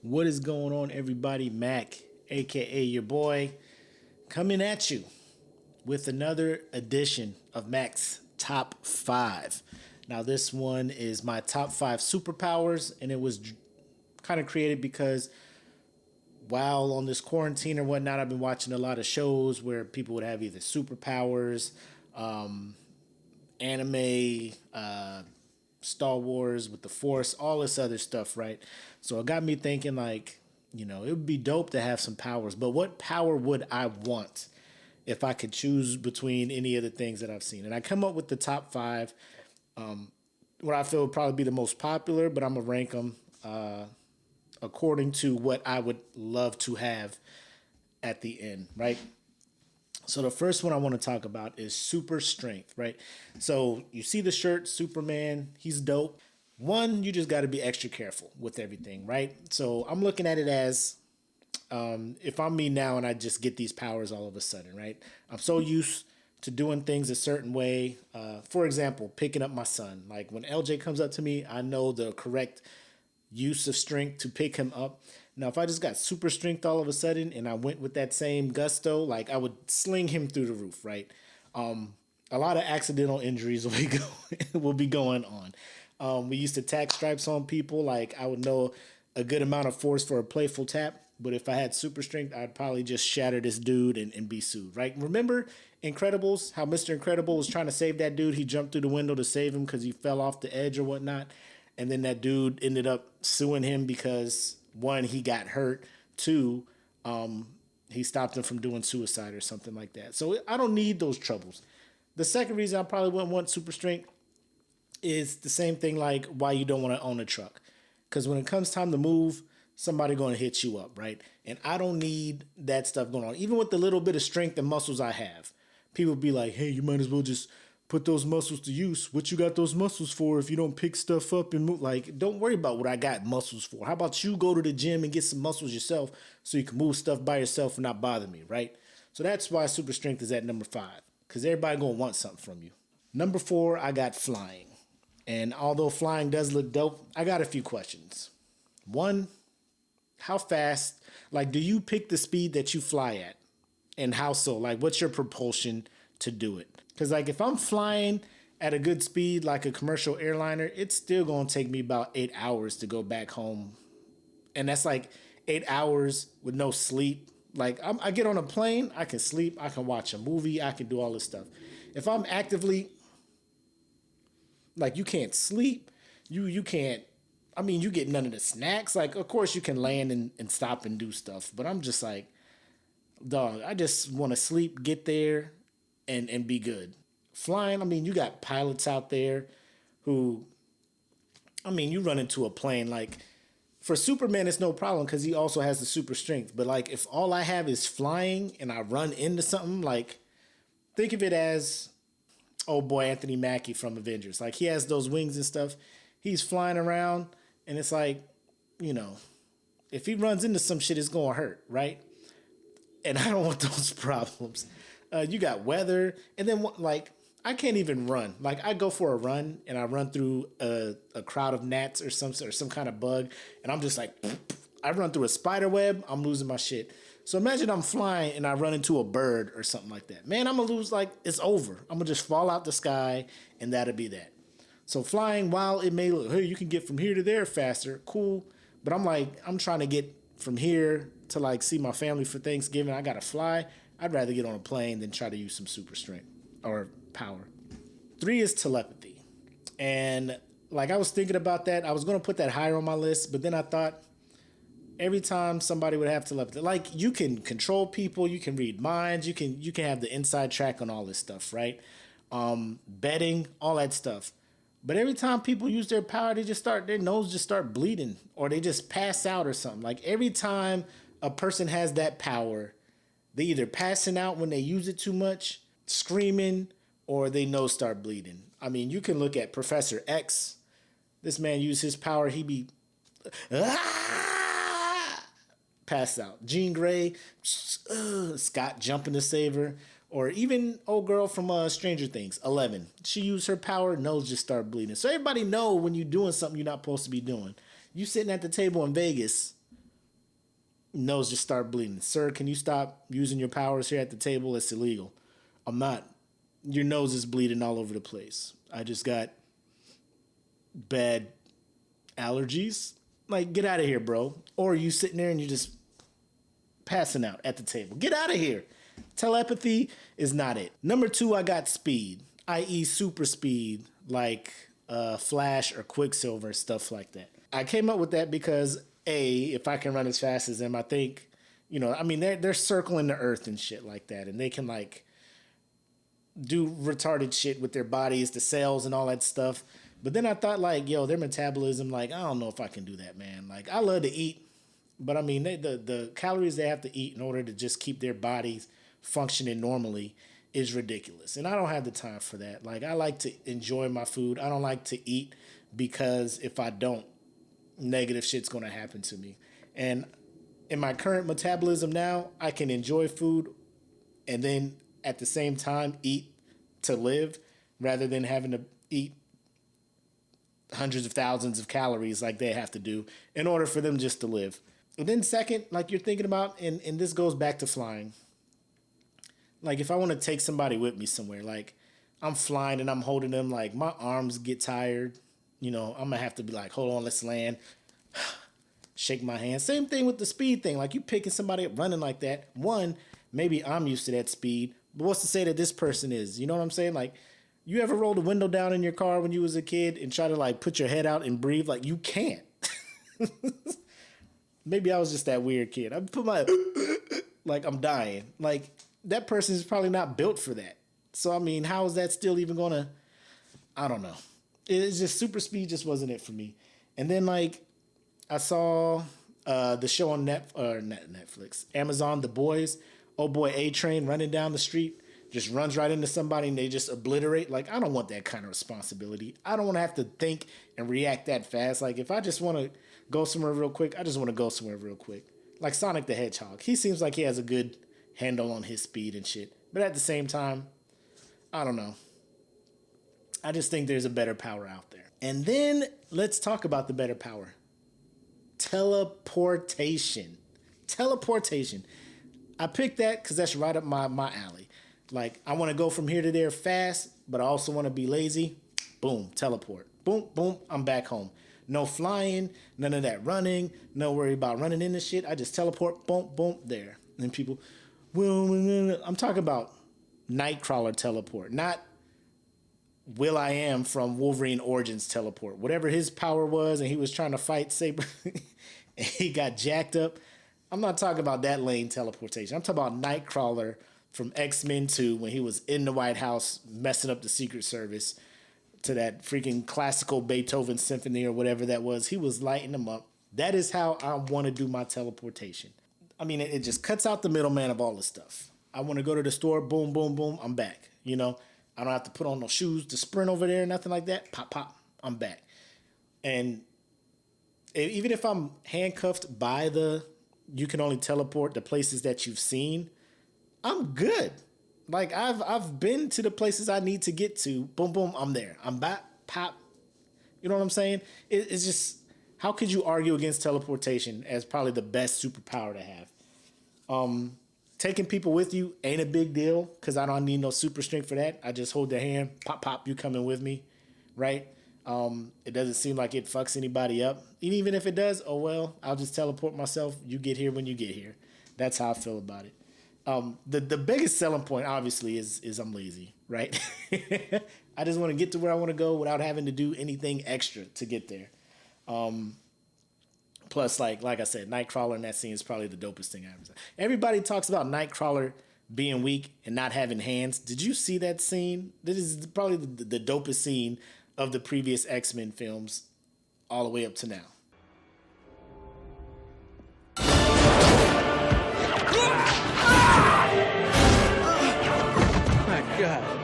What is going on, everybody? Mac, aka your boy, coming at you with another edition of Mac's Top 5. Now, this one is my top 5 superpowers, and it was kind of created because while on this quarantine or whatnot, I've been watching a lot of shows where people would have either superpowers, anime, Star Wars with the Force, all this other stuff, right? So it got me thinking, like, it would be dope to have some powers, but what power would I want if I could choose between any of the things that I've seen? And I come up with the top 5, what I feel would probably be the most popular, but I'm gonna rank them according to what I would love to have at the end, right? So the first one I want to talk about is super strength, right? So you see the shirt, Superman, he's dope. One, you just got to be extra careful with everything, right? So I'm looking at it as if I'm me now and I just get these powers all of a sudden, right? I'm so used to doing things a certain way. For example, picking up my son. Like when LJ comes up to me, I know the correct use of strength to pick him up. Now, if I just got super strength all of a sudden and I went with that same gusto, like I would sling him through the roof, right? A lot of accidental injuries will be going on. We used to tack stripes on people. Like I would know a good amount of force for a playful tap, but if I had super strength, I'd probably just shatter this dude and be sued, right? Remember Incredibles, how Mr. Incredible was trying to save that dude? He jumped through the window to save him because he fell off the edge or whatnot. And then that dude ended up suing him because one, he got hurt. Two, he stopped him from doing suicide or something like that. So I don't need those troubles. The second reason I probably wouldn't want super strength is the same thing like why you don't want to own a truck. Because when it comes time to move, somebody going to hit you up, right? And I don't need that stuff going on. Even with the little bit of strength and muscles I have, people be like, hey, you might as well just put those muscles to use. What you got those muscles for if you don't pick stuff up and move? Like, don't worry about what I got muscles for. How about you go to the gym and get some muscles yourself so you can move stuff by yourself and not bother me, right? So that's why super strength is at number 5, because everybody gonna want something from you. Number 4, I got flying. And although flying does look dope, I got a few questions. One, how fast, like, do you pick the speed that you fly at? And how so? Like, what's your propulsion to do it? Because, like, if I'm flying at a good speed, like a commercial airliner, it's still going to take me about 8 hours to go back home. And that's like 8 hours with no sleep. Like, I get on a plane, I can sleep, I can watch a movie, I can do all this stuff. If I'm actively, like, you can't sleep, you can't, I mean, you get none of the snacks. Like, of course, you can land and stop and do stuff. But I'm just like, dog, I just want to sleep, get there, and be good. Flying, I mean, you got pilots out there who, I mean, you run into a plane. Like, for Superman, it's no problem because he also has the super strength. But, like, if all I have is flying and I run into something, like, think of it as, oh boy, Anthony Mackie from Avengers. Like, he has those wings and stuff. He's flying around, and it's like, if he runs into some shit, it's going to hurt, right? And I don't want those problems. You got weather, and then like I can't even run. Like I go for a run, and I run through a crowd of gnats or some kind of bug, and I'm just like, I run through a spider web. I'm losing my shit. So imagine I'm flying and I run into a bird or something like that. Man, I'm gonna lose. Like it's over. I'm gonna just fall out the sky, and that'll be that. So flying, while it may look, hey, you can get from here to there faster, cool. But I'm trying to get from here to like see my family for Thanksgiving. I gotta fly. I'd rather get on a plane than try to use some super strength or power. 3 is telepathy. And like I was thinking about that. I was gonna put that higher on my list, but then I thought every time somebody would have telepathy, like you can control people, you can read minds, you can have the inside track on all this stuff, right? Betting, all that stuff. But every time people use their power, their nose just start bleeding or they just pass out or something. Like every time a person has that power, they either passing out when they use it too much, screaming, or they nose start bleeding. I mean, you can look at Professor X. This man used his power, he be passed out. Jean Grey, Scott jumping to save her. Or even old girl from Stranger Things, 11. She used her power, nose just started bleeding. So everybody know when you're doing something you're not supposed to be doing. You sitting at the table in Vegas, Nose just start bleeding. Sir, can you stop using your powers here at the table? It's illegal. I'm not. Your nose is bleeding all over the place. I just got bad allergies. Like, get out of here, bro. Or you sitting there and you just passing out at the table. Get out of here. Telepathy is not it. Number 2, I got speed, i.e. super speed, like Flash or Quicksilver, stuff like that. I came up with that because, A, if I can run as fast as them, I think, I mean, they're circling the earth and shit like that, and they can, like, do retarded shit with their bodies, the cells and all that stuff. But then I thought, like, their metabolism, like, I don't know if I can do that, man. Like, I love to eat, but I mean, the calories they have to eat in order to just keep their bodies functioning normally is ridiculous. And I don't have the time for that. Like, I like to enjoy my food. I don't like to eat because if I don't, negative shit's going to happen to me. And in my current metabolism now, I can enjoy food and then at the same time eat to live rather than having to eat hundreds of thousands of calories like they have to do in order for them just to live. And then second, like you're thinking about, and this goes back to flying. Like if I want to take somebody with me somewhere, like I'm flying and I'm holding them, like my arms get tired. I'm going to have to be like, hold on, let's land. Shake my hand. Same thing with the speed thing. Like you picking somebody up running like that. One, maybe I'm used to that speed, but what's to say that this person is? You know what I'm saying? Like, you ever roll the window down in your car when you was a kid and try to like put your head out and breathe? Like you can't. Maybe I was just that weird kid. I put my like I'm dying. Like that person is probably not built for that. So I mean, how is that still even gonna? I don't know. It's just super speed just wasn't it for me. And then like I saw the show on Netflix, Amazon, The Boys. Old boy A-Train running down the street. Just runs right into somebody and they just obliterate. Like, I don't want that kind of responsibility. I don't want to have to think and react that fast. Like, if I just want to go somewhere real quick, I just want to go somewhere real quick. Like Sonic the Hedgehog. He seems like he has a good handle on his speed and shit. But at the same time, I don't know. I just think there's a better power out there. And then let's talk about the better power. Teleportation. Teleportation. I picked that because that's right up my alley. Like, I want to go from here to there fast, but I also want to be lazy. Boom, teleport. Boom, boom, I'm back home. No flying, none of that running, no worry about running into shit. I just teleport, boom, boom, there. And then people, well, I'm talking about Nightcrawler teleport, not Will I Am from Wolverine Origins teleport. Whatever his power was, and he was trying to fight Saber, and he got jacked up. I'm not talking about that lane teleportation. I'm talking about Nightcrawler from X-Men 2 when he was in the White House messing up the Secret Service to that freaking classical Beethoven symphony or whatever that was. He was lighting them up. That is how I want to do my teleportation. I mean, it just cuts out the middleman of all this stuff. I want to go to the store, boom, boom, boom, I'm back. I don't have to put on no shoes to sprint over there, nothing like that. Pop, pop, I'm back. And even if I'm handcuffed by you can only teleport the places that you've seen, I'm good. Like I've been to the places I need to get to. Boom, boom, I'm there. I'm back, pop. You know what I'm saying? It's just, how could you argue against teleportation as probably the best superpower to have? Taking people with you ain't a big deal because I don't need no super strength for that. I just hold their hand, pop, pop, you coming with me, right? It doesn't seem like it fucks anybody up. And even if it does, oh well, I'll just teleport myself. You get here when you get here. That's how I feel about it. The biggest selling point, obviously, is I'm lazy, right? I just want to get to where I want to go without having to do anything extra to get there. Plus, like I said, Nightcrawler in that scene is probably the dopest thing I ever saw. Everybody talks about Nightcrawler being weak and not having hands. Did you see that scene? This is probably the dopest scene of the previous X-Men films all the way up to now. My God.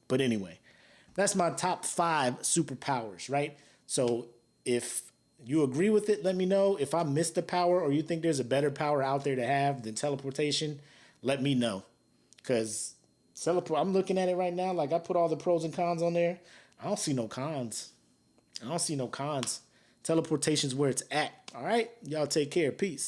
But anyway, that's my top 5 superpowers, right? So if you agree with it, let me know. If I missed the power or you think there's a better power out there to have than teleportation, let me know. Because I'm looking at it right now. Like I put all the pros and cons on there. I don't see no cons. I don't see no cons. Teleportation's where it's at. All right. Y'all take care. Peace.